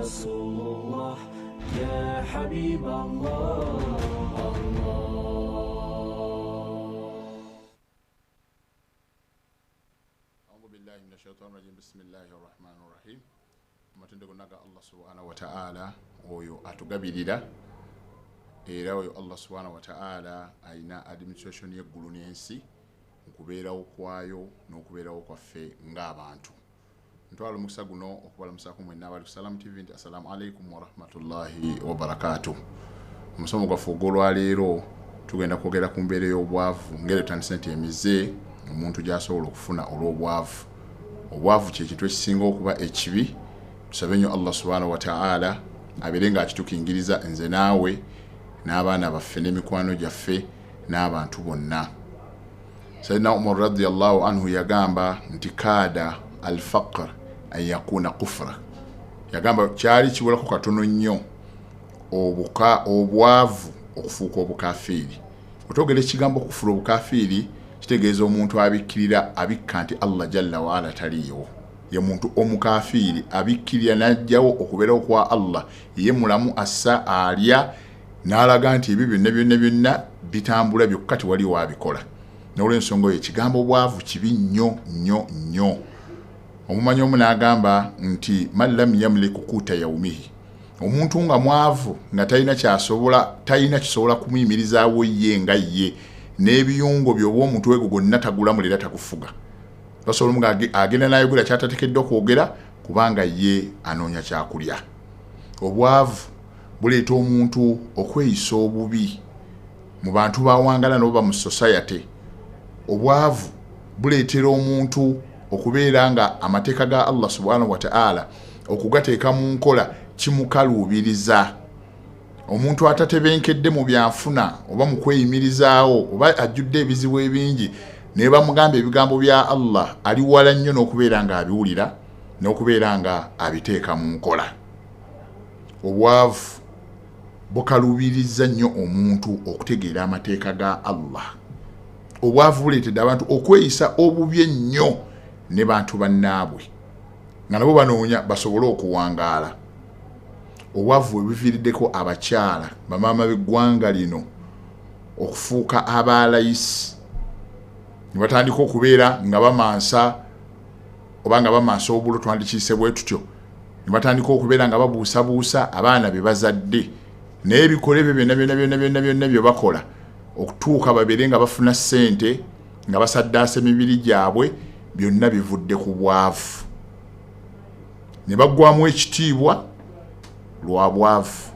رسول الله يا حبيب الله أعوذ بالله من الشيطان الرجيم بسم الله الرحمن الرحيم matendeko naga Allah subhanahu wa ta'ala oyo atugabirira era oyo Allah subhanahu wa ta'ala aina administration y'eggulu n'ensi okubeerawo kwayo n'okubeerawo kwaffe ng'abantu ntwala omukisa guno okubalamusako mwenna abali ku Salam TV nti assalamu alaikum wa rahmatullahi wa barakatuh. Omusomo gwaffe ogw'olwaleero tugenda kwogera ku mbeera y'obwavu ngeri tutandise nti emize omuntu gy'asobola okufuna olw'obwavu. Obwavu kye kintu ekisinga okuba ekibi. Tusabe nnyo Allah subhanahu wa ta'ala abeere ng'akitukingiriza nze naawe n'abaana baffe n'emikwano gyaffe n'abantu bonna. Sayyidina Umar radiyallahu anhu yagamba nti kaada al-faqr an yakuna kufra. Yagamba kyali kiwolako katono nnyo obwavu okufuuka obukafiiri. Otwogera ekigambo okufuna obukafiiri kitegeeza omuntu abikkirira abikka nti Allah jalla wa ala taliiwo. Ye muntu omukafiiri abikkirira n'ajjawo okubeerawo kwa Allah ye mulamu assa alya n'alaga nti ebyo byonna bitambula byokka tewali wabikola. N'olw'ensonga eyo ekigambo obwavu kibi nnyo nnyo nnyo. Omumanyi omu n'agamba nti man lam yamliku quuta yawmihi, omuntu nga mwavu nga talina kisobola kumuyimirizaawo ye nga ye n'ebiyungo by'oba omutwe gwe gwonna tagulamu leera takufuga. Basobola nga agenda n'ayogera kyatateekeddwa okwogera kubanga ye anoonya kyakulya. Obwavu buleeta omuntu okweyisa obubi mu bantu bawangala n'oba mu society. Obwavu buleetera omuntu okubeera nga amateeka ga Allah subhanahu wa ta'ala okugateeka mu nkola kimukaluubiriza. Omuntu atatebenkedde mu byanfuna oba mu kweyimirizaawo oba ajjudde ebizibu ebingi ne bamugamba ebigambo bya Allah ali wala nnyo n'okubeera nga abiwulira n'okubeera nga abiteeka mu nkola. Obwavu bukaluubiriza nnyo omuntu okutegeera amateeka ga Allah. Obwavu buleetedde abantu okweyisa obubi ennyo ne bantu bannaabwe nga nabo banoonya basobole okuwangaala. Obwavu bwe buviiriddeko abakyala bamaama b'eggwanga lino okufuuka abaalayisi ne batandika okubeera nga bamansa oba nga bamansa obulo twandikiise bwe tutyo, ne batandika okubeera nga babuusabuusa abaana be bazadde n'ebikole bye byonna bye bakola okutuuka babeere nga bafuna ssente nga basaddaasa emibiri gyabwe, byonna bivudde ku bwavu. Ne baggwamu ekitiibwa lwa bwavu.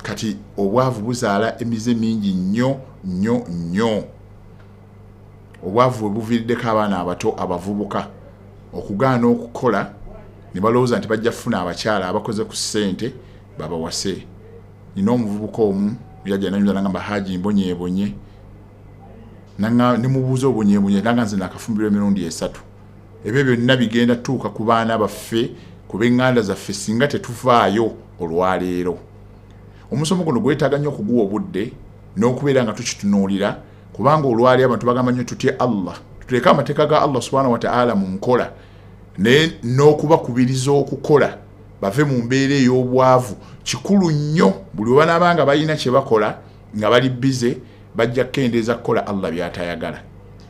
Kati obwavu buzaala emize mingi nnyo nnyo nnyo. Obwavu bwe buviiriddeko abaana abato abavubuka okugaana okukola ne balowooza nti bajja kufuna abakyala abakoze ku ssente babawase. Nina omuvubuka omu yajja nanyuza nagamba Haji mbonyeebonye, ne mubuuza obonyeebonye nanga nze nakafumbirwa emirundi 3. Ebyo byonna bigenda tuuka ku baana baffe ku b'eŋŋanda zaffe singa tetuvaayo olwaleero. Omusomo guno gwetaaga nnyo okuguwa obudde n'okubeera nga tukitunuulira kubanga olwali abantu bagamba nnyo tutye Allah, tuteeke amateeka ga Allah subhanahu wa ta'ala mu nkola n'okubakubiriza okukola bave mu mbeera ey'obwavu. Kikulu nnyo buli we banaabanga balina kye bakola nga bali bize bajja kukendeeza kukola Allah by'atayagala.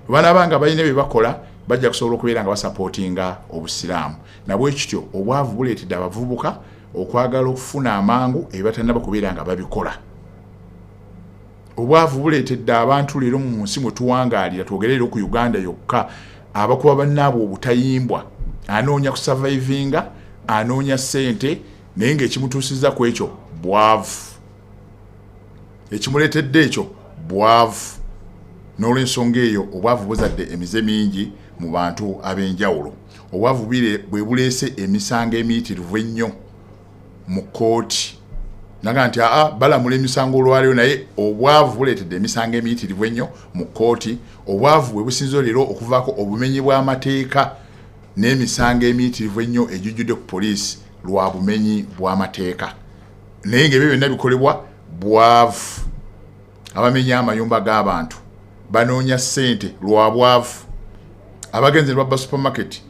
Bwe banaabanga balina bye bakola bajja kusobola okubeera nga basapootinga obusiraamu. Nabwe kityo obwavu buleetedde abavubuka okwagala okufuna amangu ebibatannaba kubeera nga babikola. Obwavu buleetedde abantu leero mu nsi mwe tuwangaalira, twogerere ku Uganda yokka, abakuba bannaabwe obutayimbwa, anoonya kusurvivinga, anoonya ssente naye ng'ekimutuusizza ku ekyo bwavu. Ekimuleetedde ekyo bwavu. N'olw'ensonga eyo obwavu buzadde emize mingi mu bantu ab'enjawulo. Obwavu bwe buleese emisango emiyitirivu ennyo mu kooti. Naga nti balamula emisango olwaleero naye obwavu buleetedde emisango emiyitirivu ennyo mu kooti. Obwavu bwe businza leero okuvaako obumenyi bw'amateeka n'emisango emiyitirivu ennyo ejujjudde ku poliisi lwa bumenyi bw'amateeka. Naye ng'ebyo byonna bikolebwa bwavu. Abamenya amayumba g'abantu banoonya ssente lwa bwavu. Abagenzi ne babba supermarket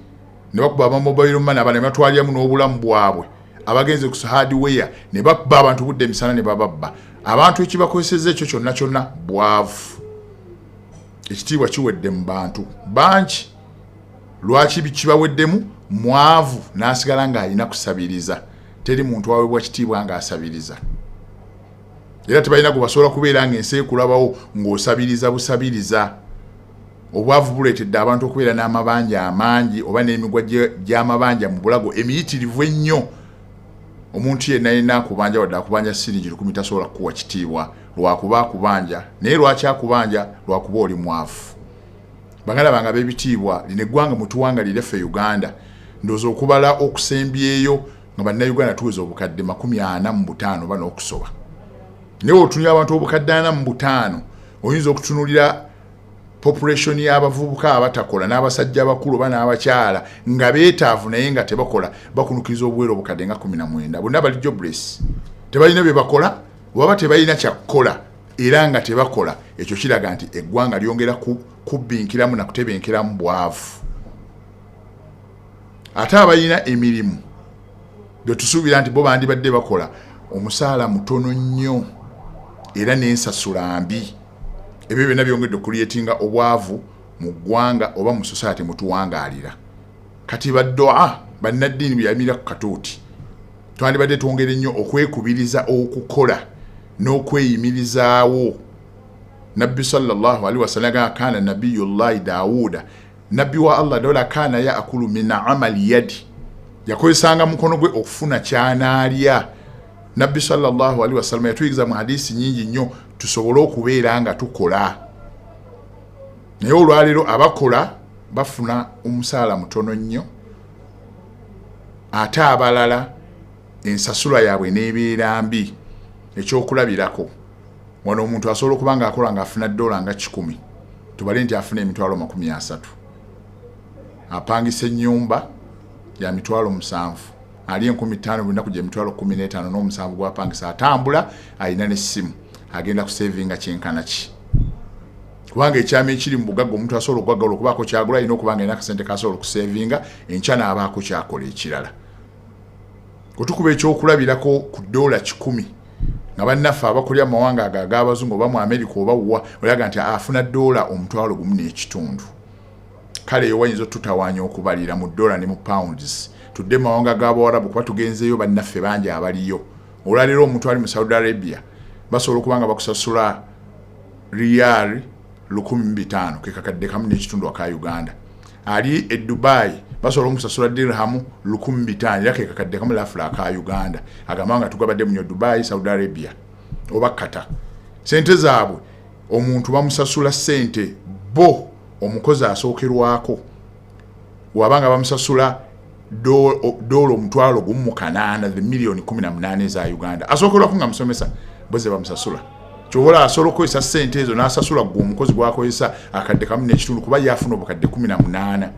ne bakuba ama mobile money abana batwalyamu n'obulamu bwabwe abagenze ku hardware ne babba abantu budde emisana ne bababba abantu ekibakozeseza ekyo kyonna bwavu ekitiibwa kiwedde mu bantu bangi lwaki kibaweddemu mwavu n'asigala ng'alina kusabiriza teri muntu aweebwa kitiibwa ng'asabiriza era tebalina gwe basobola kubeera ng'ensi ekulabawo ng'osabiriza busabiriza obwavu buleetedde abantu okubeera n'amabanja amangi oba n'emigwa gy'amabanja mu bulago emiyitirivu ennyo omuntu yenna yenna akubanja wadde akubanja siringi 10 tasobola kukuwa kitiibwa lwakuba akubanja naye lwaki akubanja lwakuba oli mwavu baganda bange ab'ebitiibwa lino eggwanga mutuwanga lireffe Uganda ndowooza okubala okusembyeyo nga bannayuganda tuweza obukadde 45 bano okusoba naye otunulira abantu obukadde 45 oyinza okutunulira population y'abavubuka abatakola n'abasajja abakulu bana abakyala nga beetaavu naye nga tebakola bakunukiriza obwero obukadde nga 19 bonna bali jobless tebalina bye bakola waba tebalina kyakukola era nga tebakola ekyo kiraga nti eggwanga lyongera kubbinkiramu na kutebenkeramu bwavu ate abalina emirimu bye tusuubira nti bo bandibadde bakola omusaala mutono nnyo era n'ensasula mbi ebyo byonna byongedde okuliyetinga obwavu mu ggwanga oba mu society mutuwangaalira kati baddoa bannaddiini byamira ku katuuti twandibadde twongere nnyo okwekubiriza okukola n'okweyimirizaawo nabbi sallallahu alaihi wasallam kana nabiyullahi Daawuda nabbi wa Allah dola kana yaakulu min amali yadi yakozesanga mukono gwe okufuna kyanaalya nabbi sallallahu alaihi wasallam yatuyigiza mu hadisi nyingi nnyo tusobole okubeera nga tukola naye olwaleero abakola bafuna omusaala mutono nnyo ate abalala ensasula yaabwe n'ebeera mbi ekyokulabirako wano omuntu asobola okuba nga akola ng'afuna $100 nga 10 tubale nti afuna $30 apangisa ennyumba ya $7,000 ali 15 buli nnaku gye $15 n'omusanvu gwapangisa atambula alina n'essimu agenda kusevinga kyenkana ki kubanga ekyama ekiri mu bugagga omuntu asobola okwaggala okubaako kyagula alina okuba nga alina akasente kasobola okusevinga enkya n'abaako kyakola ekirala kutukuba ekyokulabirako ku $10 nga bannaffe abakolya amawanga ago ag'abazungu oba mu America oba wa olaga nti afuna $1.50 kale eyo wayinza otutawaanya okubalira mu $1 ne mu pounds tudde mawanga g'Abawarabu kuba tugenzeeyo bannaffe bangi abaliyo olwaleero omuntu ali mu Saudi Arabia basobola okuba nga bakusasula riyal 15,000 ke kakadde kamu n'ekitundu aka Uganda ali e Dubai basobola omusasula dirhamu 15,000 era ke kakadde kamu lafula aka Uganda agamba nga tugabadde mu Dubai Saudi Arabia oba Qatar sente zaabwe omuntu bamusasula sente bo omukozi asookerwako wabanga bamusasula dola omutwalo gumu 8 the million 18 za Uganda asookerwako nga musomesa boze bamusasula kyobola asobola okukozesa sente ezo n'asasula gwe omukozi gwakozesa akadde kamu n'ekitundu kuba yafuna obukadde 18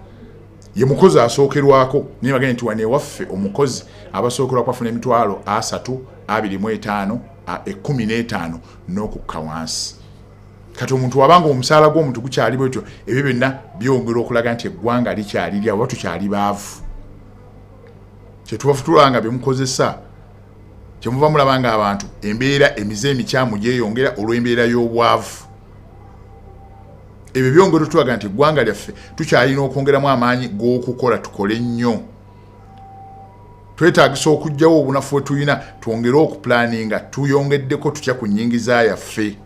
ye mukozi asookerwako naye bagenda nti wane waffe omukozi abasookerwako afuna emitwalo 3, 25, 15 n'okukka wansi kati omuntu wabanga omusaala gw'omuntu gukyali bwetyo ebyo byonna byongera okulaga nti eggwanga likyalirya oba tukyali baavu kyetubafutulanga byemukozesa kyemuva mulabanga abantu embeera emize emikyamu gyeyongera olw'embeera y'obwavu ebyo byongera tulaga nti eggwanga lyaffe tukyalina okwongeramu amaanyi g'okukola tukole nnyo twetaagisa okuggyawo obunafu bwe tulina twongere okuplaninga tuyongeddeko tutya ku nnyingiza yaffe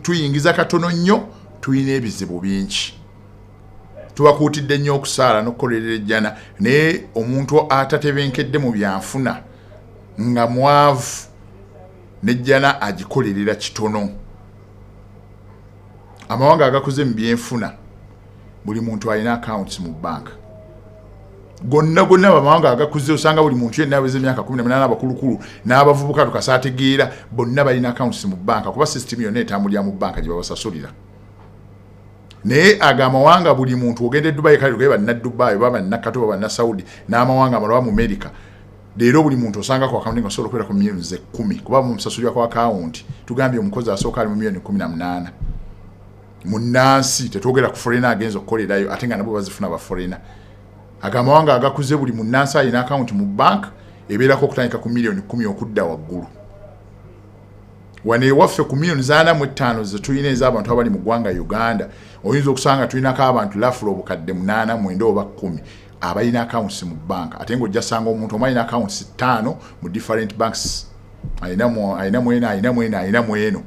tuyingiza katono nnyo tulina ebizibu bingi tubakuutidde nnyo okusaala n'okukolerera ejjana naye omuntu atatebenkedde mu byanfuna nga mwavu n'ejjana agikolerera kitono amawanga agakuze mu byenfuna buli muntu alina accounts mu banka gonna bamawanga agakuze osanga buli muntu yenna aweze emyaka 18 abakulukulu n'abavubuka tukasaategeera bonna balina accounts mu banka kuba system yonna etambulira mu banka gye babasasulira naye agamawanga buli muntu ogende Dubai kale gwe banna Dubai baba nakatu baba na Saudi n'amawanga amalwa mu America leero buli muntu osanga kwa accounting osobola kwera ku million 10 kuba mu musasulira kwa account tugambye omukozi asooka ali mu million 18 munansi tetwogera ku foreigner agenzo okukolerayo ate nga nabo bazifuna ba foreigner agamawanga agakuze buli munansi alina account mu bank ebeerako okutandika ku milioni 10 okudda waggulu. Wane waffe ku milioni 45 ze tulina ez'abantu abali mu ggwanga Uganda, oyinza okusanga tulinako abantu lafula obukadde 8 9 oba 10 abalina accounts mu bank. Ate ng'ojja sanga omuntu omwe alina accounts 5 mu different banks, alina mweno.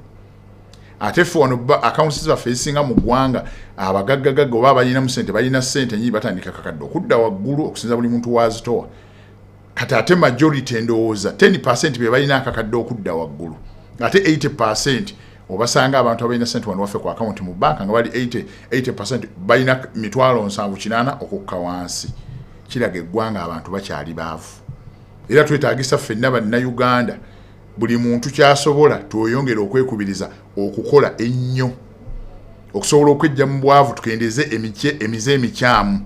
Ate ffe wano accounts zaffe ezisinga mu ggwanga abagaggagagga oba abalinamu ssente balina ssente nyingi batandika kakadde okudda waggulu okusinza buli muntu wazitowa. Kati ate majority endowooza 10% be balina akakadde okudda waggulu. Ate 80% obasanga abantu abalina ssente wano waffe ku account mu bank nga bali 80% balina mitwalo 780 okukka wansi. Kiraga eggwanga abantu bakyali baavu. Era twetaagisa ffenna bannayuganda buli muntu kyasobola tweyongera okwekubiriza okukola ennyo okusobola okwejja mu bwavu tukendeze emize emikyamu.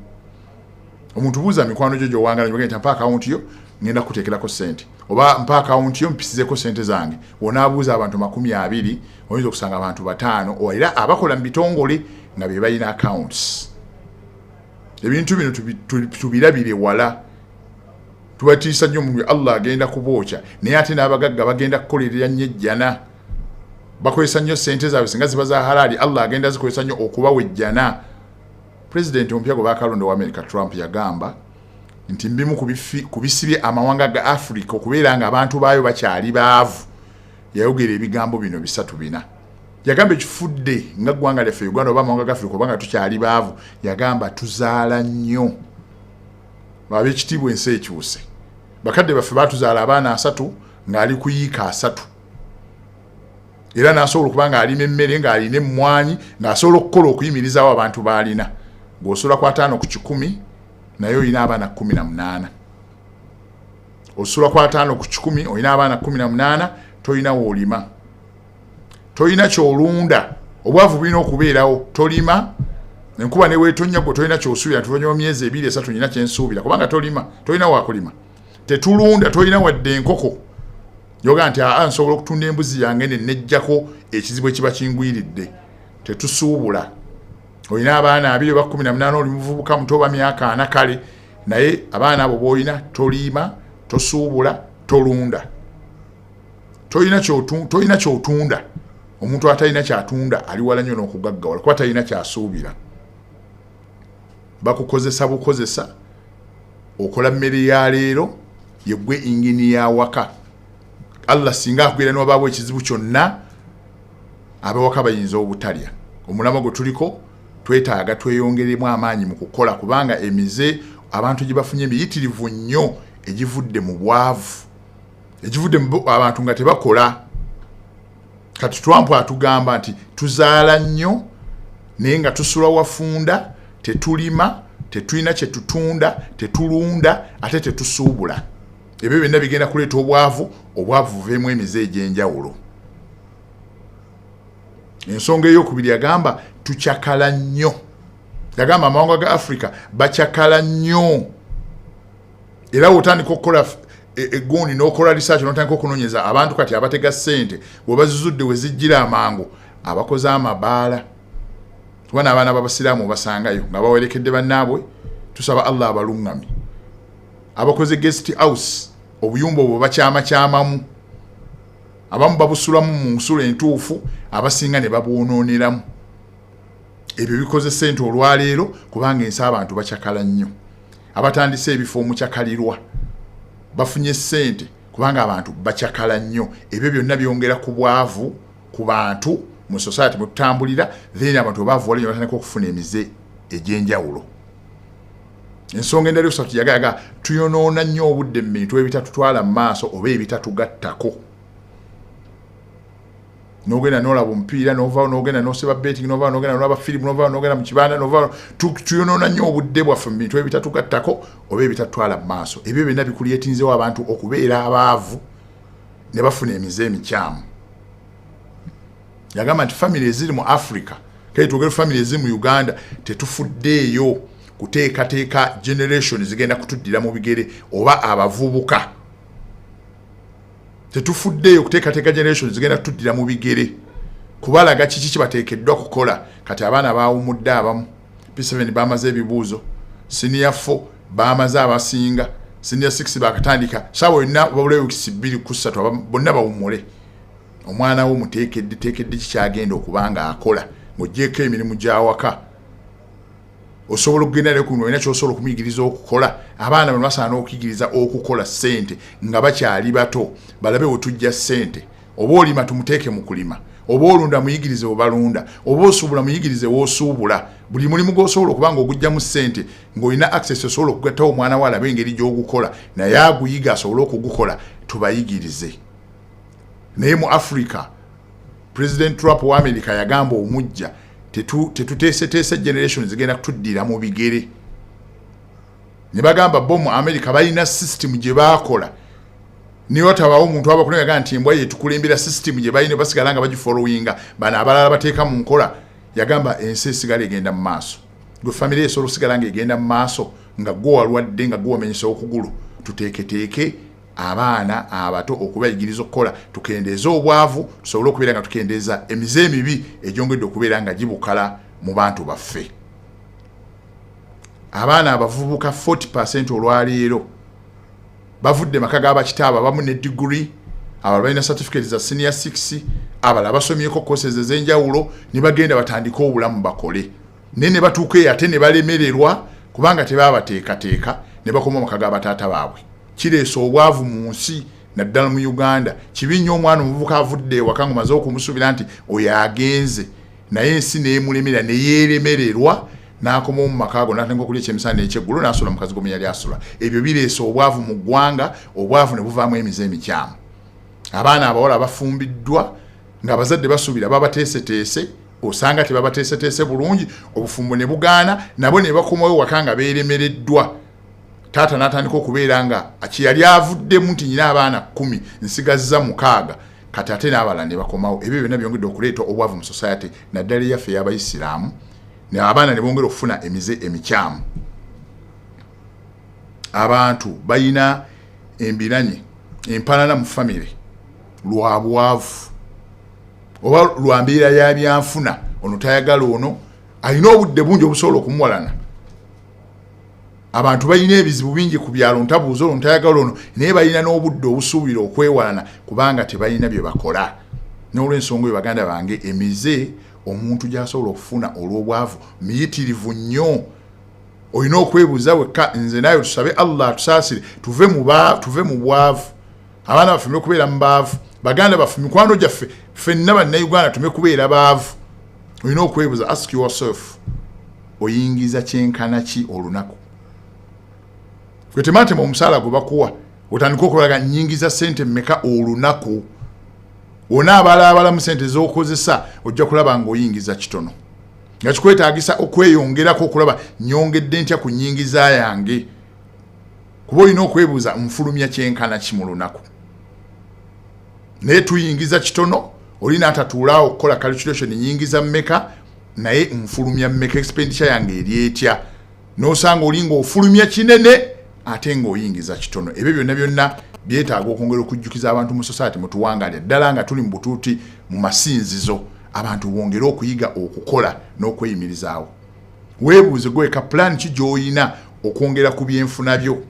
Omuntu buuza mikwano gyo gy'owangala nti mpa akawunti yo ngenda kuteekerako ssente, oba mpa akawunti yo mpisizeko ssente zange. Wonaabuuza abantu 20 oyinza okusanga abantu 5 era abakola mu bitongole nga be balina accounts. Ebintu bino tubirabire wala. Tubatiisa nnyo mu Allah agenda kubookya, naye ate n'abagagga bagenda kukolerera nnyo ejjana. Bakozesa nnyo ssente zaabwe singa ziba za halali, Allah agenda zikozesa nnyo okubawa ejjana. President omupya gwe baakalonda wa America Trump yagamba nti mbimu kubisibye amawanga ga Africa okubeera nga abantu baayo bakyali baavu. Yayogera ebigambo bino 3 Yagamba ekifudde nga ggwanga lyaffe Uganda oba amawanga ga Africa obanga tukyali baavu. Yagamba tuzaala nnyo. Babekitiibwa ensi ekyuse. Bakadde baffe batuzaala abaana 3 ng'ali kuyiika 3. Era n'asobola okuba ng'alima emmere ng'alina emmwanyi ng'asobola okukola okuyimirizaawo abantu b'alina. Ng'osobola ku 5 ku 10 naye olina abaana 18. Osobola ku 5 ku 10 olina abaana 18 tolina w'olima. Tolina ky'olunda. Obwavu bulina okubeerawo. Tolima. Enkuba ne weetonnya gwe tolina ky'osuubira tuvanyuma myezi 2-3 nyina kyensuubira kubanga tolima. Tolina waakulima. Tetulunda, tolina wadde enkoko. Yoga nti nsobola okutunda embuzi yange nejjako ekizibu ekiba kingwiridde. Tetusuubula. Olina abaana 2 oba 18 oli muvubuka muto oba myaka 4 kale naye abaana abo boolina tolima, tosuubula, tolunda. Tolina ky'otunda. Omuntu atalina ky'atunda ali wala nnyo n'okugaggawala kuba talina ky'asuubira. Bakukozesa bukozesa okola mmere ya leero yeggwe ingini ya waka. Allah singa akugera n'obaabwa ekizibu kyonna abawaka bayinza obutalya. Omulamo gwe tuliko twetaaga tweyongeremu amaanyi mu kukola kubanga emize abantu gye bafunye emiyitirivu nnyo egivudde mu bwavu, egivudde mu abantu nga tebakola. Kati Trump atugamba nti tuzaala nnyo naye nga tusula wafunda, tetulima, tetulina kye tutunda, tetulunda, ate tetusuubula. Ebyo byonna bigenda kuleeta obwavu buveemu emize egy'enjawulo. Ensonga ey'okubiri yagamba tukyakala nnyo. Yagamba amawanga ga Africa bakyakala nnyo. Era otandika okukola egundi n'okola research n'otandika okunoonyeza abantu kati abatega ssente bw'obazizudde we zijjira amangu abakoze amabaala. Tubona abaana b'abasiraamu basangayo nga bawerekedde bannaabwe, tusaba Allah abalungami. Abakoze guest house obuyumba obwo bakyamakyamamu, abamu babusulamu mu nsula entuufu, abasinga ne babwonooneramu. Ebyo bikoze ssente olwaleero kubanga ensi abantu bakyakala nnyo. Abatandise ebifo omukyakalirwa bafunye ssente kubanga abantu bakyakala nnyo. Ebyo byonna byongera ku bwavu ku bantu mu society mwe tutambulira, then abantu baavu wali batandika okufuna emize egy'enjawulo. Ensonga endala yokusatu yagayaga tuyonoona nnyo obudde mu bintu ebitatutwala mu maaso oba ebitatugattako. N'ogenda n'olaba omupiira, n'ovaawo n'ogenda n'oseba betting, n'ovaawo n'ogenda n'olaba firimu, n'ovaawo n'ogenda mu kibanda, n'ovaawo tuyonoona nnyo obudde bwaffe mu bintu ebitatugattako oba ebitatutwala mu maaso. Ebyo byonna bikulyetinzewo abantu okubeera abaavu ne bafuna emize emikyamu. Yagamba nti family eziri mu Africa, kale twogere family eziri mu Uganda, tetufuddeeyo kuteekateeka generation zigenda kutuddira mu bigere oba abavubuka. Tetufuddeeyo kuteekateeka generation zigenda kutuddira mu bigere kubalaga kiki kibateekeddwa kukola. Kati abaana baawumudde abamu, P7 baamaze ebibuuzo, senior 4 baamaze abasinga, senior 6 bakatandika sawa yonna babule weeks 2 ku 3 bonna bawumule omwana wo mutekedde kikyagenda okubanga akola ng'ogyeko emirimu gyawaka osobola okugenda ne kuno ina kyosobola okumuyigiriza okukola abaana bano basaana okuyigiriza okukola ssente nga bakyali bato balabe wetujja ssente oba olima tumuteeke mu kulima oba olunda muyigirize obalunda oba osuubula muyigirize woosuubula buli mulimu gw'osobola okubanga ogujjamu ssente ng'olina access osobola okugattawo omwana wo alabe engeri gy'ogukola naye aguyiga asobole okugukola tubayigirize. Naye mu Africa President Trump wa America yagamba omujja tetuteeseteese generation zigenda kutuddira mu bigere. Ne bagamba bo mu America balina system gye baakola niyo watabawo omuntu abakulega nti embwa yetukulembera system gye balina basigala nga bagifollowinga bana abalala bateeka mu nkola. Yagamba ensi esigala egenda mu maaso gwe family esolo sigala nga egenda mu maaso nga gwe walwadde nga gwe wamenyesa okugulu tuteeketeeke abaana abato okubayigiriza okukola tukendeeza obwavu tusobole okubeera nga tukendeeza emize emibi egyongedde okubeera nga gibukala mu bantu baffe. Abaana abavubuka 40% olwaleero bavudde maka g'abakitaaba abamu ne degree abalala balina certificate za senior 6 abalala basomyeko courses ez'enjawulo ne bagenda batandika obulamu bakole ne batuuka eyo ate ne balemererwa kubanga tebabateekateeka ne bakoma maka g'abataata baabwe. Kireesa obwavu mu nsi naddala mu Uganda. Kibi nnyo omwana omuvubuka avudde ewaka ngomaze okumusuubira nti oyo agenze naye ensi neemulemera ne yeeremererwa n'akoma mu maka ago n'atandika okulya ekyemisana ekyeggulo n'asula mu kazigo mwe yali asula. Ebyo bireesa obwavu mu ggwanga, obwavu ne buvaamu emize emikyamu. Abaana abawala bafumbiddwa nga abazadde basuubira babateeseteese osanga tebabateeseteese bulungi obufumbo ne bugaana nabo ne bakomawo ewaka nga beeremereddwa. Taata n'atandika okubeera nga akiyali avuddemu nti nyina abaana 10 nsigazza 6 kati ate n'abalala ne bakomawo. Ebyo byonna byongedde okuleeta obwavu mu society naddala yaffe y'Abayisiraamu ne abaana ne bongera okufuna emize emikyamu. Abantu bayina embiranye empalana mu famire lwa bwavu oba lwa mbeera ya byanfuna ono tayagala ono alina obudde bungi obusobola okumuwalana. Abantu bayina ebizibu bingi ku byalo ntabuuza ono ntayagala ono naye bayina n'obudde obusuubira okwewalana kubanga tebalina bye bakola. N'olw'ensonga eyo baganda bange emize omuntu gy'asobola okufuna olw'obwavu miyitirivu nnyo. Olina okwebuuza wekka nze naye tusabe Allah atusaasire tuve mu bwavu. Abaana baffe kubeera mu baavu baganda baffe mikwano gyaffe ffenna bannayuganda tume kubeera baavu. Olina okwebuuza ask yourself oyingiza kyenkana ki olunaku. Gwe tematema omusaala gwe bakuwa otandika okulaga nnyingiza ssente mmeka olunaku. Onaabalabala mu ssente z'okozesa ojja kulaba ng'oyingiza kitono nga kikwetaagisa okweyongerako okulaba nnyongedde ntya ku nnyingiza yange kuba olina okwebuuza nfulumya kyenkana ki mu lunaku. Naye tuyingiza kitono oli n'atatuulaawo okukola calculation nnyingiza mmeka naye nfulumya mmeka expenditure yange eri etya n'osanga oli ng'ofulumya kinene ate ng'oyingiza kitono. Ebyo byonna byetaaga okwongera okujjukiza abantu mu society mutuwangalya ddala nga tuli mu butuuti mu masinzizo abantu bongere okuyiga okukola n'okweyimirizaawo. Weebuuze gweka plan ki gy'olina okwongera ku byenfuna byo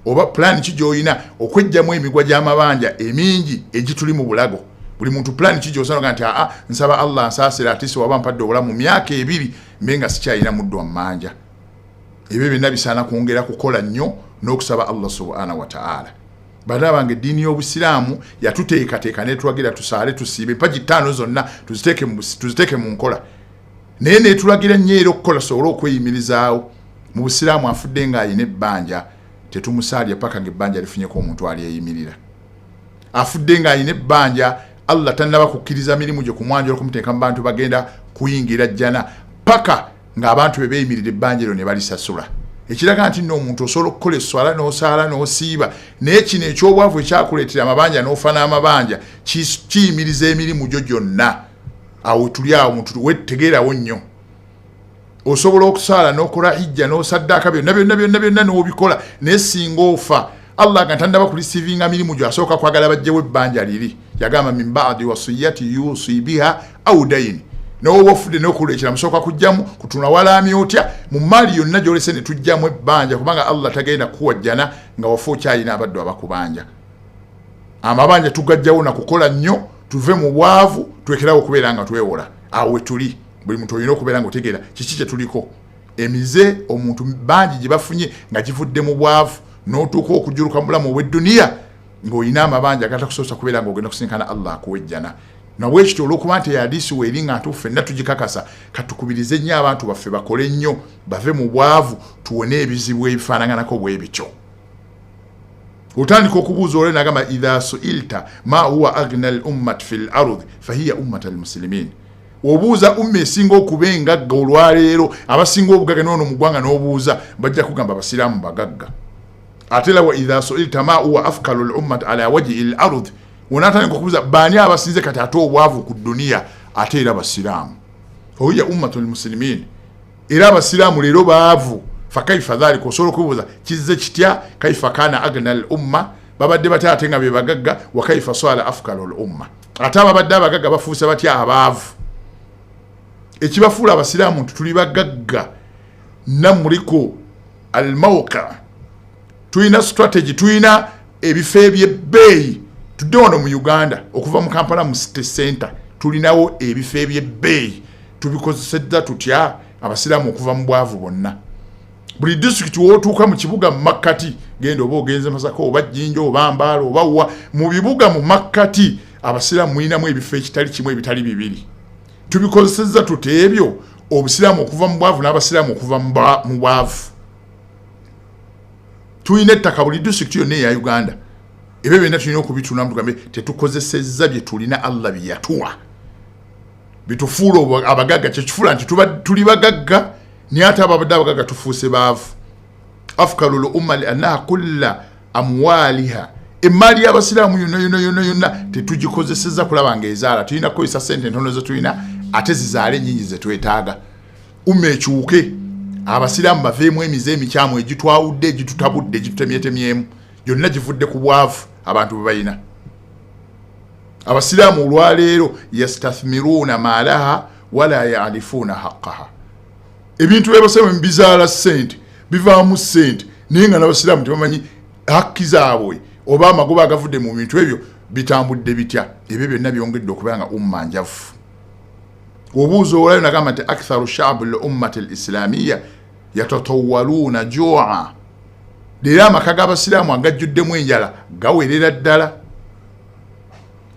oba plan ki gy'olina okweggyamu emigwa gy'amabanja emingi egituli mu bulago. Buli muntu plan ki gy'osanga nti nsaba Allah nsaasira ati waba mpadde obulamu mu myaka 2 mbe nga sikyalina muddo mmanja. Ebyo byonna bisaana kwongera kukola nnyo n'okusaba Allah subhanahu wa ta'ala. Bana bange dini y'Obusiraamu yatuteekateeka n'etulagira tusaale tusiibe empagi 5 zonna tuziteeke mu nkola. Naye n'etulagira nnyo era okukola sobola okweyimirizaawo. Mu Busiraamu afudde ng'alina ebbanja tetumusaalya paka ng'ebbanja lifunyeko omuntu aliyeyimirira. Afudde ng'alina ebbanja Allah tannaba kukkiriza mirimu gye kumwanja okumuteeka mu bantu bagenda kuyingira jjana paka ng'abantu be beeyimirira ebbanja eryo ne balisasula. Ekiraga nti n'omuntu osobola okukola esswala n'osaala n'osiiba naye kino ekyobwavu ekyakuleetera amabanja n'ofa n'amabanja kiyimiriza emirimu gyo gyonna. Awo tuli awo muntu wetegeerawo nnyo. Osobola okusaala n'okola hijja n'osaddaaka byonna n'obikola naye singa ofa Allah nga tannaba kulisiivinga mirimu gyo asooka kwagala bajjewo ebbanja liri. Yagamba min ba'di wasiyati yusi biha aw dayn. n'oba ofudde n'okulekera musooka kujjamu kutuna walaami otya mu maali yonna gy'olese ne tujjamu ebbanja kubanga Allah tagenda kuwajjana nga wafa okyalina abaddu abakubanja. Amabanja tugajjawo na kukola nnyo tuve mu bwavu twekerawo okubeera nga twewola. Awo we tuli buli muntu olina okubeera nga otegeera kiki kye tuliko. Emize omuntu bangi gye bafunye nga givudde mu bwavu n'otuuka okujjuluka mu bulamu obw'edduniya ng'olina amabanja agatakusobola kubeera ng'ogenda kusinkana Allah akuwejjana. Nawe ekyo olw'okuba nti hadisi weeri nga ntuufu ffenna tugikakasa katukubirize nnyo abantu baffe bakole nnyo bave mu bwavu tuwone ebizibu ebifaanaganako bwe bityo. Otandika okubuuza olwo n'agamba idha su'ilta ma huwa aghna al-ummati fil ardh fahiya ummatu al-muslimin. Obuuza umma esinga okuba engagga olwaleero abasinga obugagga n'ono mu ggwanga n'obuuza bajja kugamba abasiraamu bagagga. Ate la wa idha su'ilta ma huwa afqalu al-ummati ala wajhi al-ardh wonatandika okubuuza baani abasinze kati ate obwavu ku dduniya ate era basiraamu. Fahiya ummatu al-muslimin. Era abasiraamu leero baavu. Fakaifa dhalika osobola okubuuza kizze kitya kaifa kana agna al-umma babadde batya ate nga be bagagga wa kaifa swala afqalu al-umma. Ate ababadde abagagga bafuuse batya abaavu. Ekibafuula abasiraamu tuli bagagga namuliko al-mawqa. Tuyina strategy, tuyina ebifo eby'ebbeeyi. Tudde wano mu Uganda okuva mu Kampala mu city center tulinawo ebifo eby'ebbeeyi tubikozesezza tutya abasiraamu okuva mu bwavu bonna. Buli district wootuuka mu kibuga mu makkati genda oba ogenze Masaka oba Jjinja oba Mbaale oba wa mu bibuga mu makkati abasiraamu mulinamu ebifo ekitali kimu ebitali bibiri. Tubikozesezza tutte ebyo obusiraamu okuva mu bwavu n'abasiraamu okuva mu bwavu. Tuyina ettaka buli district yonna eya Uganda. Ebyo byonna tulina okubitunamu tugambe tetukozesezza bye tulina Allah bye yatuwa. Bitufuula abagagga kyekifuula nti tuli bagagga ni ate ababadde abagagga tufuuse baavu. Afqalul umma li annaha kulla amwaliha. Emmali y'abasiraamu yonna tetugikozesezza kulaba ng'ezaala. Tulina kukozesa ssente ntono ze tulina ate zizaale nnyingi ze twetaaga. Umma ekyuke abasiraamu baveemu emize emikyamu egitwawudde egitutabudde egitutemyetemyemu yonna givudde ku bwavu abantu bwe balina. Abasiraamu olwaleero yastathmiruna maalaha wala ya'rifuuna haqqaha. Ebintu by'abasiraamu bizaala ssente bivaamu ssente naye nga n'abasiraamu tebamanyi hakki zaabwe oba amagoba agavudde mu bintu ebyo bitambudde bitya. Ebyo byonna byongedde okubeera nga umma njavu. Obuuzo olwayo nagamba nti aktharu sha'bi al-ummati al-islamiyya yatatawwaluuna juu'a. Leero amaka g'abasiraamu agajjuddemu enjala gawerera ddala.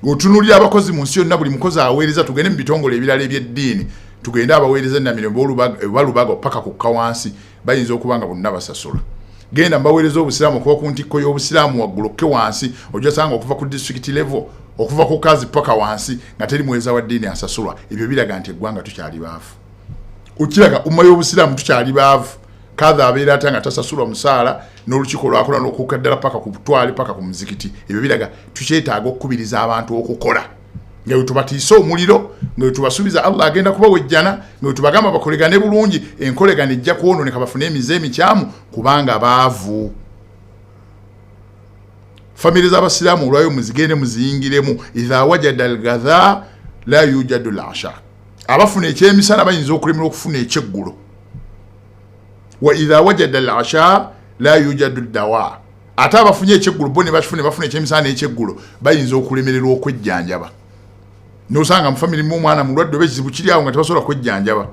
Otunuulira abakozi mu nsi yonna buli mukozi aweereza tugende mu bitongole ebirala eby'eddiini tugende abaweereza ennamirembe balubaga paka kukka wansi bayinza okuba nga bonna basasula. Genda mbaweereza obusiraamu okuva ku ntikko y'obusiraamu waggulu okke wansi ojja sanga okuva ku district level okuva ku kazi paka wansi nga teri muweereza wa ddiini asasulwa. Ebyo biraga nti eggwanga tukyali baavu. Okiraga umma y'obusiraamu tukyali baavu. Kadha abeera ate nga tasasulwa musaala n'olukiiko lwakola n'okuuka ddala paka ku butwale paka ku muzikiti. Ebyo biraga tukyetaaga okukubiriza abantu okukola nga bwe tubatiisa omuliro nga bwe tubasuubiza Allah agenda kubawejjana nga bwe tubagamba bakolegane bulungi enkolegana ejja kwonooneka bafune emize emikyamu kubanga baavu. Famire z'abasiraamu olwayo muzigende muziyingiremu. Idha wajada al-ghadha la yujadu al-asha. Abafuna ekyemisana bayinza okulemera okufuna ekyeggulo. Wa idha wajada al-asha la yujadu ad-dawa. Ate abafunye ekyeggulo bo ne bafuna ekyemisana n'ekyeggulo bayinza okulemererwa okwejjanjaba. Nosanga mu family mu mwana mulwadde bekizibu kiri awo nga tebasobola kwejjanjaba.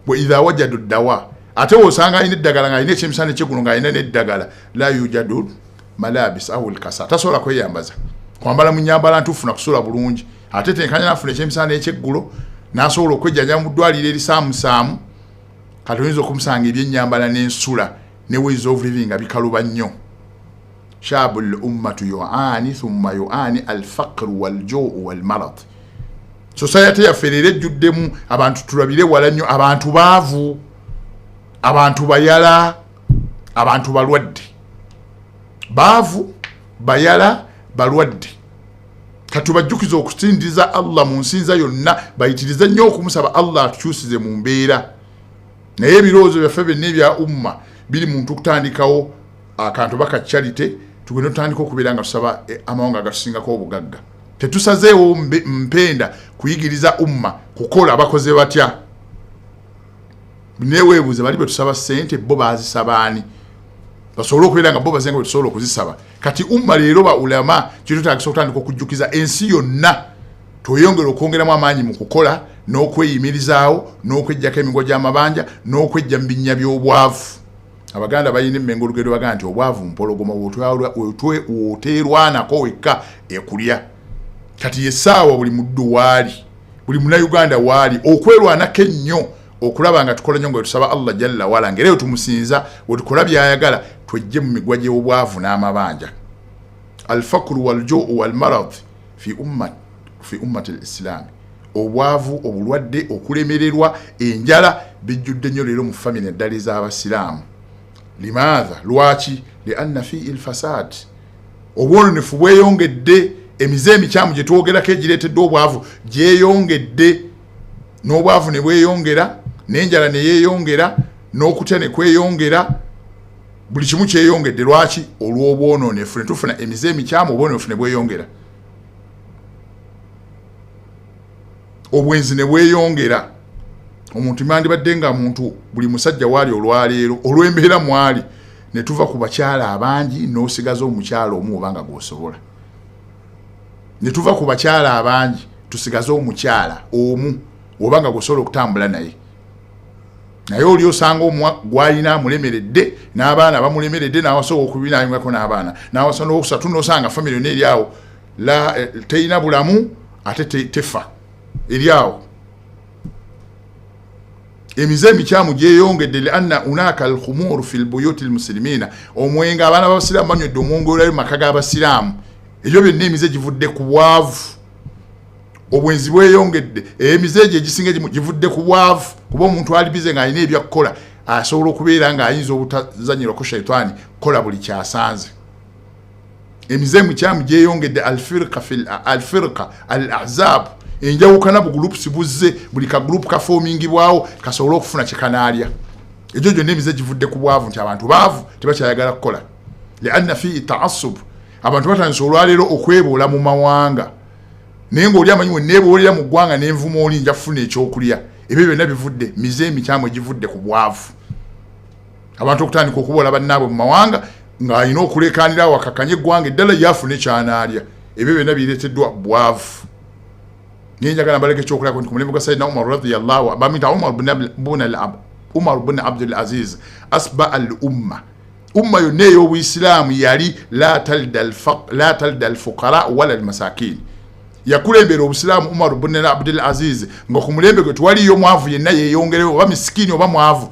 Wa idha wajadu ad-dawa. Ate osanga ayina eddagala nga ayina ekyemisana n'ekyeggulo nga ayina n'eddagala la yujadu malabis awu al-kasa. Tasobola kweyambaza. Kwambala mu nnyambala ntuufu na kusola bulungi. Ate tenkanya nafuna ekyemisana n'ekyeggulo n'asobola okwejjanjaba mu ddwaliro erisaamusaamu. Kati oyinza okumusanga ebyennyambala n'ensula ne ways of living nga bikaluba nnyo. Shabul ummatu yu'ani thumma yu'ani al-faqr wal-ju'u wal-marad. Society yaffe leero ejjuddemu abantu tulabire wala nnyo abantu baavu, abantu bayala, abantu balwadde. Baavu, bayala, balwadde. Katubajjukiza okusindiza Allah mu nsinza yonna bayitirize nnyo okumusaba Allah atukyusize mu mbeera. Naye ebirowoozo byaffe byonna ebya umma biri muntu kutandikawo akantu baka charity tugenda tutandika okubeera nga tusaba amawanga agasingako obugagga. tetusazeewo mpenda kuyigiriza umma kukola abakoze batya. Neweebuuze bali betusaba ssente bo bazisabaani basobole okubeera nga bo bazenga betusobola okuzisaba. Kati umma leero ba ulama kitutaagisa okutandika okujjukiza ensi yonna tweyongera okwongeramu amaanyi mu kukola n'okweyimirizaawo n'okwejjako emigo gy'amabanja n'okwejja mu binnya by'obwavu. Abaganda bayina emmengo olugero bagaa nti obwavu mpologoma woteerwanako wekka ekulya. Kati yessaawa buli muddu waali buli munnayuganda waali okwerwanako ennyo okulaba nga tukola nnyo nga tusaba Allah jalla wala ngerayo tumusinza wetukola byayagala twejje mu migwa gy'obwavu n'amabanja. Alfakru waljuu walmarad fi ummati al-islam. Obwavu obulwadde okulemererwa enjala bijjudde nnyo leero mu famine eddala ez'abasiraamu. Limaadha lwaki lianna fi ilfasad obwononefu bweyongedde emize emikyamu gye twogerako egireetedde obwavu gyeyongedde n'obwavu ne bweyongera n'enjala ne yeeyongera n'okutya ne kweyongera buli kimu kyeyongedde. Lwaki? Olw'obwononefu ne tufuna emize emikyamu obwononefu ne bweyongera obwenzi ne bweyongera. Omuntu mandibadde nga muntu buli musajja waali olwaleero olw'embeera mwali ne tuva ku bakyala abangi n'osigaza omukyala omu obanga gw'osobola. Ne tuva ku bakyala abangi tusigaze omukyala omu obanga gw'osobola okutambula naye. Naye oli osanga omwa gwalina amulemeredde n'abaana bamulemeredde n'awasobola okubinaayungako n'abaana n'awasana okusatu n'osanga famire yonna eri awo teyina bulamu ate tefa eri awo. Emize emikyamu gyeyongedde lianna unaka alkhumuru fi lbuyuti lmuslimina. Omwenge abaana b'abasiraamu banywedde omwenge olwali mu maka g'abasiraamu. Ebyo byonna emize givudde ku bwavu. Obwenzi bweyongedde emize egyo egisinga givudde ku bwavu kuba omuntu ali bize ng'alina ebyakukola asobola okubeera ng'ayinza obutazanyirwako shaitaani kukola buli kyasanze. Emize emikyamu gyeyongedde alfirqa al ahzab. Enjawukana bu groups buzze buli ka group ka formingibwawo kasobola okufuna kikanaalya. Egyo gyonna emize givudde ku bwavu nti abantu baavu tebakyayagala kukola. Lianna fi ta'assub abantu batandise olwaleero okweboola mu mawanga. Naye ng'oli amanyi we neeboolera mu ggwanga n'envuma oli nja kufuna ekyokulya. Ebyo byonna bivudde mize emikyamu egivudde ku bwavu. Abantu okutandika okuboola bannaabwe mu mawanga ng'alina okulekaanira wakakanye eggwanga eddala yafuna ekyanaalya. Ebyo byonna bireeteddwa bwavu. Njagala mbaleke ekyokulya ku mulembe gwa Sayyidina Umar radiyallahu anhu bamuyita Umar bin Abdul Aziz asba al umma. Umma yonna ey'Obuyisiraamu yali la talda al-fuqara wala al-masakin. Yakulembera obusiraamu Umar bin Abdul Aziz nga ku mulembe gwe twaliyo mwavu yenna yeeyongerewo oba misikini oba mwavu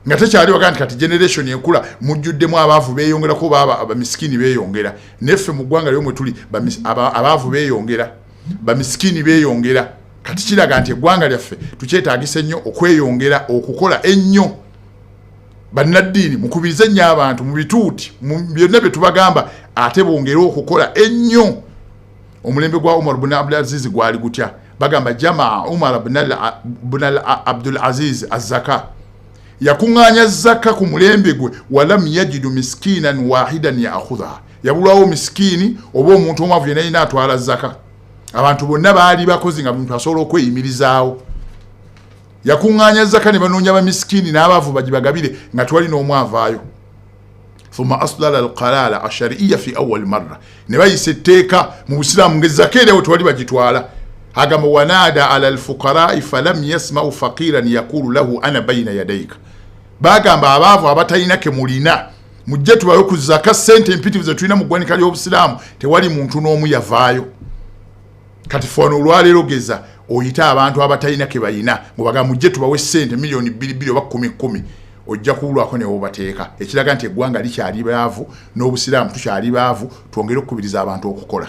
nga tekyali waganti kati generation ekula mujjuddemu abaavu beeyongerako oba abamisikini beeyongera. Neffe mu ggwanga lyo mwe tuli abaavu beeyongera bamisikini beeyongera. Kati kiraga nti eggwanga lyaffe tukyetaagisa ennyo okweyongera okukola ennyo. Bannaddiini mukubirize nnyo abantu mu bituuti mu byonna bye tubagamba ate bongere okukola ennyo. Omulembe gwa Umar bin Abdul Aziz gwali gutya bagamba jamaa Umar bin Abdul Aziz az-zaka. Yakuŋŋaanya zaka ku mulembe gwe walam yajidu miskinan wahidan ya'khudha. Yabulawo miskini oba omuntu omwavu yenna yina atwala zaka. Abantu bonna baali bakozi nga muntu asobola okweyimirizaawo. Yakuŋŋaanya zaka ne banoonya bamiskini n'abaavu bagibagabire nga twali n'omwavaayo. Thumma asdala alqalala ashariya fi awwal marra. Ne bayisa etteeka mu Busiraamu ng'ezzaka erewo twali bagitwala. Agamba wanada ala alfuqarai falam yasma'u faqiran yaqulu lahu ana bayna yadayka. Bagamba abaavu abatalina ke mulina mujje tubayo ku zaka ssente empitivu ze tulina mu ggwanika ly'Obusiraamu tewali muntu n'omu yavaayo. Kati fono olwaleero geza oyita abantu abatalina ke bayina ng'obaga mujje tubawe ssente milioni 2 oba 10 ojja kuulwako ne wobateeka. Ekiraga nti eggwanga likyali baavu n'Obusiraamu tukyali baavu twongere okukubiriza abantu okukola.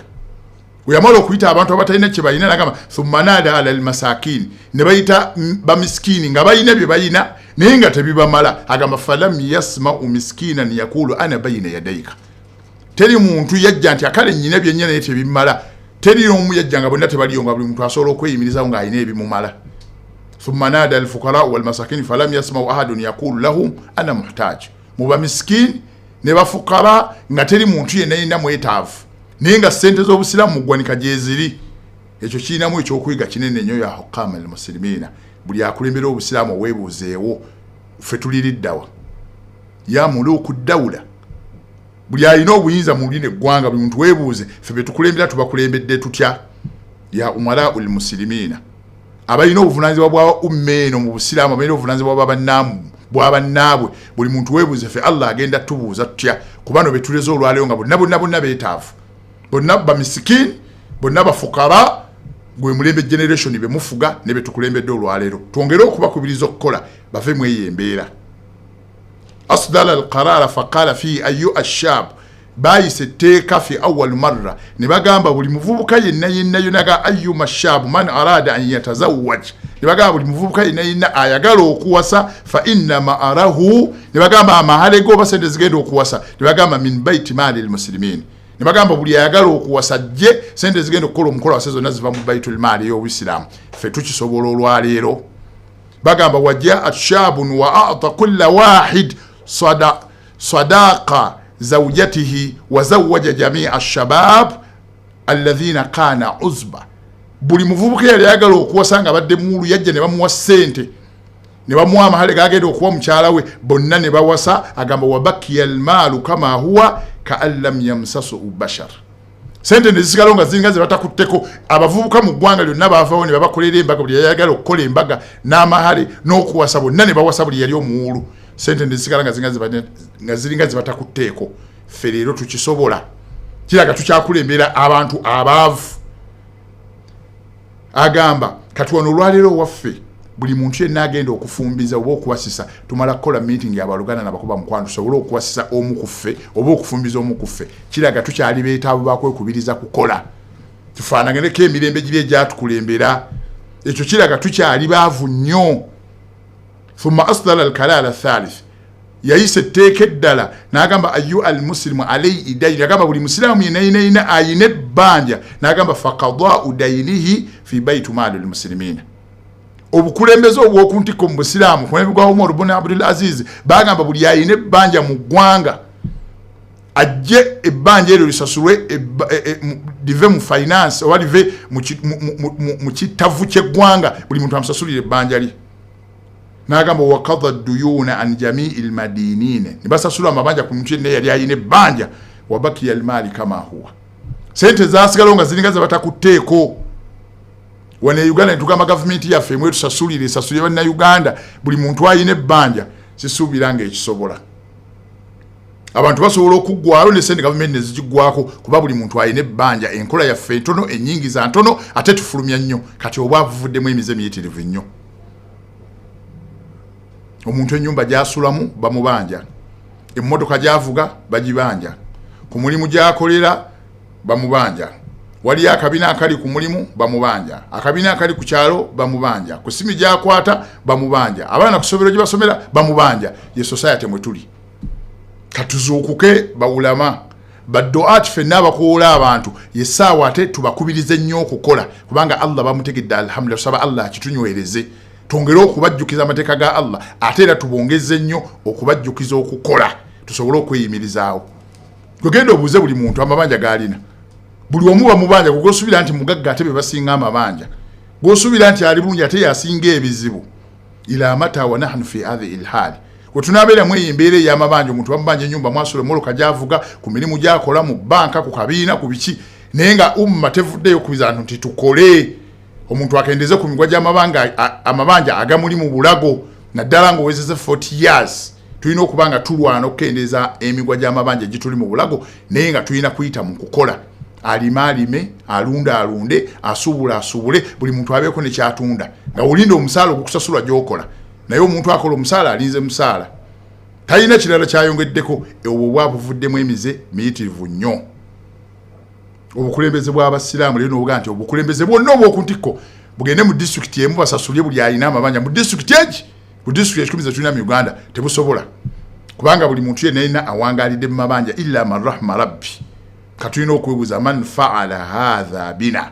Uyamala okuyita abantu abatalina kye bayina nagamba thumma nada ala almasakin ne bayita bamiskini nga bayina bye bayina naye nga tebibamala. Agamba falam yasma'u miskinan yaqulu ana bayna yadayka. Teri muntu yajja nti akale nnyina bye nnyina naye tebimala. Teri omu yajja nga bonna tebaliyonga buli muntu asobola okweyimirizawo ng'alina ebimumala. Thumma nada alfuqara walmasakin falam yasma'u ahadun yaqulu lahum ana muhtaj. Mu bamiskini ne bafukara nga teri muntu yenna yina mwetaavu nenga sente z'obusiramu mugwanika gyeziri ekyo kirinamu ekyokuyiga kinene nnyo ya hukama almuslimina buli akulembera obusiramu weebuuzeewo ffe tuliriddawa ya muluku dawula buli alina obuyinza mu lino eggwanga buli muntu weebuuze ffe betukulembera tubakulembedde tutya ya umara almuslimina abalina obuvunaanyizibwa bwa ummeeno mu busiraamu abalina obuvunaanyizibwa bw'abannaabwe buli muntu weebuuze ffe Allah agenda tubuuza tutya kubano betuleze olwaleero nga bonna beetaavu bonna bamisikini bonna bafukara gwe mulembe generation bemufuga ne betukulembedde olwaleero twongere okubakubiriza okukola bave mu eyo embeera asdala alqarara faqala fi ayu ashab bayise teeka fi awal marra ne bagamba buli muvubuka yenna yonaga ayu mashab man arada an yatazawwaj ne bagamba buli muvubuka yenna ayagala okuwasa fa inna ma'arahu ne bagamba amahale go basende zigenda okuwasa ne bagamba min baiti mali almuslimin ne bagamba buli ayagala okuwasa je sente zigenda okukola omukola wasezo naziva mu baitul mali y'obusiramu ffe tukisobola olwaleero bagamba wajja ashabun wa a'ta kulla wahid sadaqa zawjatihi wa zawwaja jamii ashabab alladhina kana uzba buli muvubuka yali ayagala okuwasa nga badde mulu yajja ne bamuwa sente ne bamuwa amahale gagenda okuwa mukyala we bonna ne bawasa agamba wabakiya almalu kama huwa ka'an lam yamsasu bashar sente ne zisigala nga ziringa zebatakutteko abavubuka mu ggwanga lyonna baavaawo ne babakolera embaga buli yayagala okukola embaga n'amahale n'okuwasa bonna ne bawasa buli yali omuwulu sente ne zisigala nga ziringa zebatakutteeko ffe leero tukisobola kiraga tukyakulembera abantu abaavu agamba kati wano olwaleero waffe buli muntu yenna agenda okufumbiza oba okuwasisa tumala kukola meeting y'abaluganda n'abakuba mukwano tusobole okuwasisa omu ku ffe oba okufumbiza omu ku ffe kiraga tukyali beetaavu bakwekubiriza kukola tufaanaganeko emirembe giri egyatukulembera ekyo kiraga tukyali baavu nnyo thumma asdala alkalala thalith yayise etteeka eddala n'agamba ayu almuslimu alayhi idaini agamba buli musiraamu yenayina ayina ebbanja n'agamba faqadaau dainihi fi baiti mali almuslimina obukulembeze obwokuntiko mu busiraamu kumebigwa Umar ibn Abdul Aziz bagamba buli ayina ebbanja mu ggwanga ajje ebbanja eryo lisasulwe live mu finance oba live mu kitavu ky'eggwanga buli muntu amusasulire ebbanja lye n'agamba waqadha duyuna an jamii almadinine nibasasula amabanja ku muntu yenna yali ayina ebbanja wabakiya almali kama huwa sente zasigala nga ziringa zebatakutteeko wane Uganda tugamba government yaffe mwe tusasulire sasulire na Uganda buli muntu ayina ebbanja sisuubiranga ekisobola abantu basobola okuggwalo ne sente government ne zigigwako kuba buli muntu ayina ebbanja enkola yaffe ntono ennyingi za ntono ate tufulumya nnyo kati obwavuvuddemu emize miyitirivu nnyo omuntu ennyumba gyasulamu bamubanja emmotoka gyavuga bagibanja ku mulimu gyakolera bamubanja wali akabina akali ku mulimu bamubanja akabina akali ku kyalo bamubanja ku simi gyakwata bamubanja abaana kusobera gye basomera bamubanja ye society mwe tuli katuzuukuke bawulama baddoat fenna bakoola abantu yesaawa ate tubakubirize nnyo okukola kubanga Allah bamutegedde alhamdulillah saba Allah kitunywereze tongera okubajjukiza amateeka ga Allah ate era tubongeze nnyo okubajjukiza okukola tusobole okweyimirizaawo gwegenda obuuze buli muntu amabanja galina buli omu bamubanja gosubira nti mugagga ate bebasinga amabanja gosubira nti ali bulungi ate yasinga ebizibu ila mata wa nahnu fi hadhi ilhali wetunabeera mu embeera y'amabanja omuntu bamubanja ennyumba mwasula moloka gyavuga ku mirimu gyakola mu banka ku kabiina ku biki naye nga umma tevuddeyo kubiza nti nti tukole omuntu akendeze ku migwa amabanja agamuli mu bulago naddala ng'owezeze 40 years tulina okubanga tulwana okukendeza emigwa gy'amabanja gituli mu bulago naye nga tulina kuyita mu kukola alime alunde asubule buli muntu abeeko ne kyatunda nga olinda omusaala ogukusasulwa gy'okola naye omuntu akola omusaala alinze musaala talina kirala kyayongeddeko obwo bwabuvuddemu emize miyitirivu nnyo obukulembeze bw'abasiraamu leero n'obuga nti obukulembeze bwonna obw'okuntiko bugende mu disitulikiti emu basasulye buli alina amabanja mu disitulikiti egi mu disitulikiti 10 zetulina mu Uganda tebusobola kubanga buli muntu yenna awangalidde mu mabanja illa man rahma rabbi katulina okwebuuza man faala hadha bina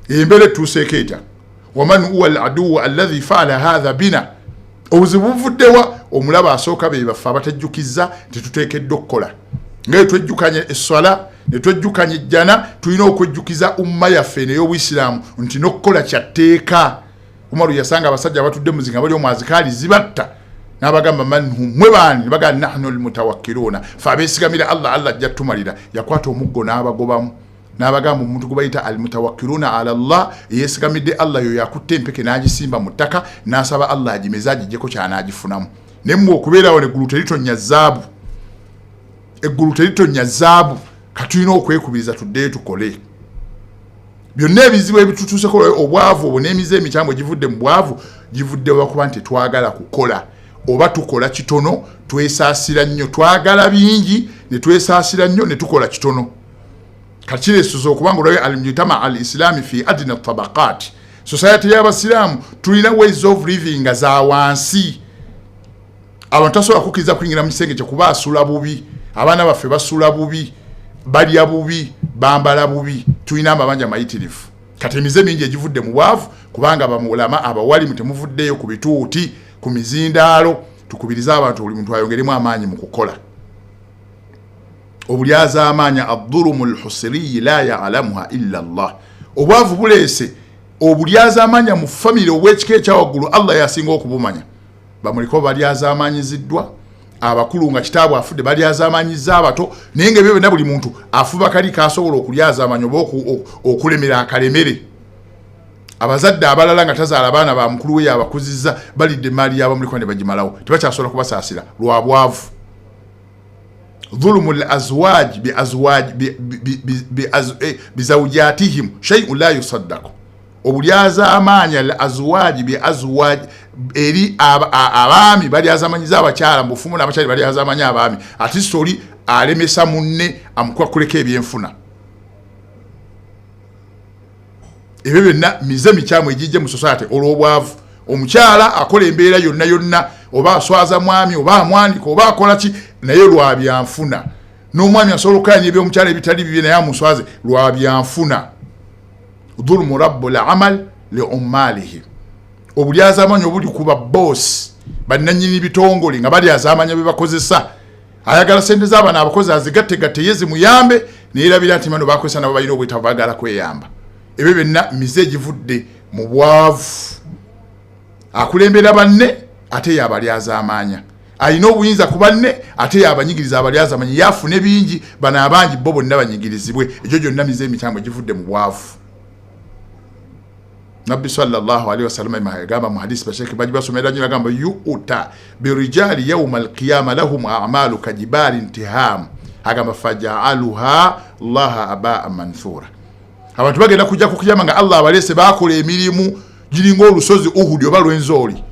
embeera etuuseeko eta waman huwa al-aduwu alladhi faala hadha bina obuzibu buvuddewa omulaba asooka be baffe abatajjukiza tetuteekeddwa okukola ngayo twejjukanye esswala ne twejjukanya ejjana tulina okwejjukiza umma yaffe n'ey'Obuyisiraamu nti n'okukola kyatteeka. Umaru yasanga abasajja abatudde muzinga bali omwazikaali zibatta n'abagamba manhum mwe baani, ne bagamba nahnu almutawakkiluna, fe abeesigamira Allah ajja tumalira. Yakwata omuggo n'abagobamu n'abagamba omuntu gwe bayita almutawakkiluna ala Allah, yeesigamidde Allah yo yakutte empeke n'agisimba mu ttaka n'asaba Allah agimeze agijjeko ky'anaagifunamu. Ne mmwe okubeerawo n'eggulu teritonya zaabu, eggulu teritonya zaabu. Katulina okwekubiriza tuddeyo tukole. Byonna ebizibu ebitutuuseko obwavu obwo n'emize emikyamu egivudde mu bwavu givudde olwakuba nti twagala kukola, oba tukola kitono twesaasira nnyo. Twagala bingi ne twesaasira nnyo ne tukola kitono. Kakireesuza okubanga olwayo al-mujtama al-islami fi adna tabaqat, society y'Abasiraamu tulina ways of living nga za wansi. Abantu tasobola kukkiriza kuyingira mu kisenge kye kuba asula bubi, abaana baffe basula bubi, balya bubi, bambala bubi. Tulina amabanja mayitirifu. Kati emize mingi egivudde mu bwavu kubanga bamulama abawalimu temuvuddeyo ku bituuti, ku mizindaalo. Tukubiriza abantu buli muntu ayongeremu amaanyi mu kukola. Obulyaza amaanya ad-dhulumu al-husri la ya'lamuha illa Allah. Obwavu buleese obulyaza amaanya mu family obw'ekika ekyawaggulu Allah yasinga okubumanya. Bamuliko balyaza amanyiziddwa, abakulu nga kitaabwe afudde balyaza amanyiza abato, naye nga ebyo byonna buli muntu afuba kali kasobola okulyaza amanyi oba okulemera akalemere. Abazadde abalala nga tazaala abaana ba mukulu we yabakuzizza balidde emaali y'abamuliko ne bagimalawo, tebakyasobola kubasaasira lwa bwavu. Dhulumu al-azwaj bizawjatihim shay'un la yusaddaqu. Obulyaza amaanya al-azwaj bi azwaj eri abaami balyaza amanyiza abakyala mbufumu n'abakyali balyaza amanya abaami. Ati story alemesa munne amukwakuleka ebyenfuna. Ebyo byonna mize mikyamu egijje mu society olw'obwavu. Omukyala akola embeera yonna oba aswaza mwami oba amwanika oba akola ki naye lwa byanfuna. N'omwami asobola okukaanya eby'omukyala ebitali bibye naye amuswaze lwa byanfuna. Dhulumu rabbul amal li ummalihi. Obulyaza amanyi obuli kuba boss bannannyini bitongole nga balyaza amanya bye bakozesa. Ayagala sente z'abaana abakozi azigatte yezi muyambe neerabira nti mano bakozesa nabo balina obwetaavu bagala kweyamba. Ebyo byonna mize egivudde mu bwavu. Akulembera banne ate yabalyaza amanya. Alina obuyinza ku banne ate yabanyigiriza abalyaza amanya. Yafune bingi bana abangi bo bonna banyigirizibwe. Ekyo gyonna mize emikyamu egivudde mu bwavu. Nabbi sallallahu alaihi wasallam yagamba mu hadisi basheke baji basomera nnyo yagamba yu'ta birijali yawm al-qiyamah lahum a'malu kajibali intiham. Agamba faja'aluha Allah aba manthura. Abantu bagenda kujja ku kiyama nga Allah abalese bakola emirimu giringo olusozi Uhud oba lwenzoli.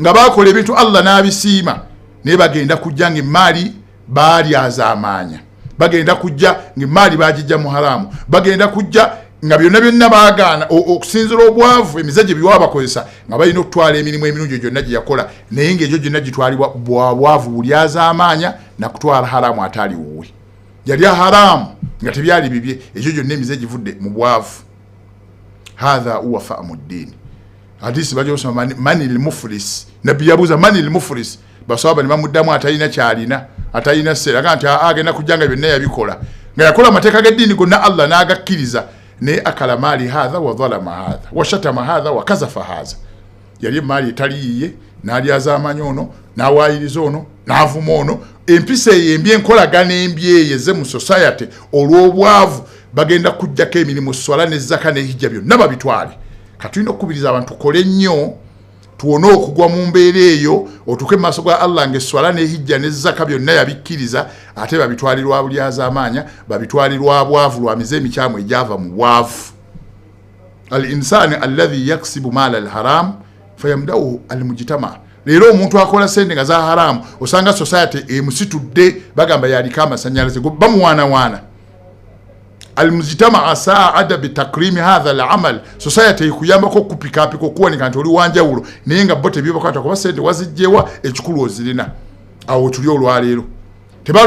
Nga bakola ebintu Allah n'abisiima ne bagenda kujja ng'emali balyaza amaanya. Bagenda kujja ng'emali bagijja mu haramu. Bagenda kujja nga byonna baagaana okusinzira obwavu emize gye biwa bakozesa nga balina okutwala emirimu emirungi gyonna gye yakola naye ng'egyo gyonna gitwalibwa bwavu bulyaza amaanya na kutwala haramu atali wuwe. Yalya haramu nga tebyali bibye, ekyo gyonna emize givudde mu bwavu. Hadha huwa fa'muddin. Hadisi bajosoma mani al-muflis. Nabbi yabuza mani al-muflis. Basaba ni bamuddamu atalina kyalina, atalina sera kanti agenda kujjanga byonna yabikola. Nga yakola amateeka g'eddiini gonna Allah n'agakkiriza. Ne akala mali hadha wa dhalama hadha wa shatama hadha wa kazafa hadha. Yali mali taliye n'alyaza amanyono n'awayiriza ono n'avuma ono. Empisa eyembye enkolagana embye ze mu society olw'obwavu bagenda kujjako emirimu swala ne zaka ne hijja byonna babitwale. Katulina okubiriza abantu tukole nnyo tuwone okugwa mu mbeera eyo otuke mu maaso ga Allah ng'eswala ne hijja ne zaka byonna yabikkiriza ate babitwalirwa bulyaza amaanya babitwalirwa bwavu lwa mize emikyamu egyava mu bwavu. Al-insani alladhi yaksibu mala al-haram fayamda'u al-mujtama. Leero omuntu akola sente nga za haramu osanga society emusitudde bagamba yaliko amasannyalaze bamuwaana. Al-mujtama asaada bitakrimi hadha al-amal. Society ikuyambako kupikapika okuwoneka nti oli wanjawulo naye nga bo tebyebakata kuba sente wazijjewa ekikulu ozirina. Awo tuli olwaleero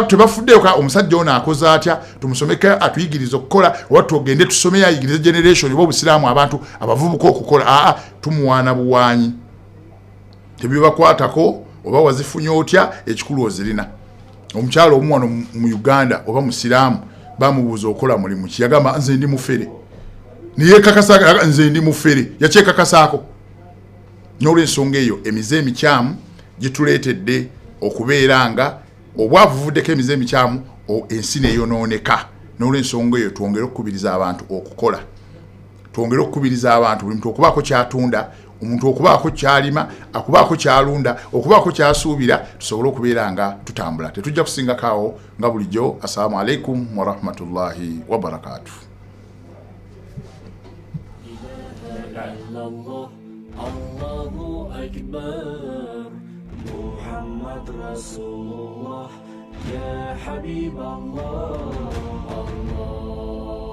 tebafuddeyo ka omusajja ono akoze atya tumusomeke atuyigiriza okukola oba tugende tusome ayigirize generation oba obusiraamu abantu abavubuka okukola. Tumuwaana buwaanyi tebyebakwatako oba wazifunye otya ekikulu ozirina. Omukyalo omu wano mu Uganda oba musiraamu bamubuuza okola mulimu ki yagamba nze ndi mufere niyekakasa nze ndi mufere yakyekakasaako n'olwensonga eyo emize emikyamu gituleetedde okubeera nga obwavu buvuddeko emize emikyamu ensi neyonooneka n'olwensonga eyo twongere okukubiriza abantu okukola twongere okukubiriza abantu buli muntu okubaako kyatunda omuntu okubaako kyalima akubaako kyalunda okubaako kyasuubira tusobole okubeera nga tutambula tetujja kusingakaawo nga bulijjo. Assalamu alaikum warahmatullahi wabarakatuh. Allahu Akbar, Muhammad Rasulullah, Ya Habib Allah, Allah.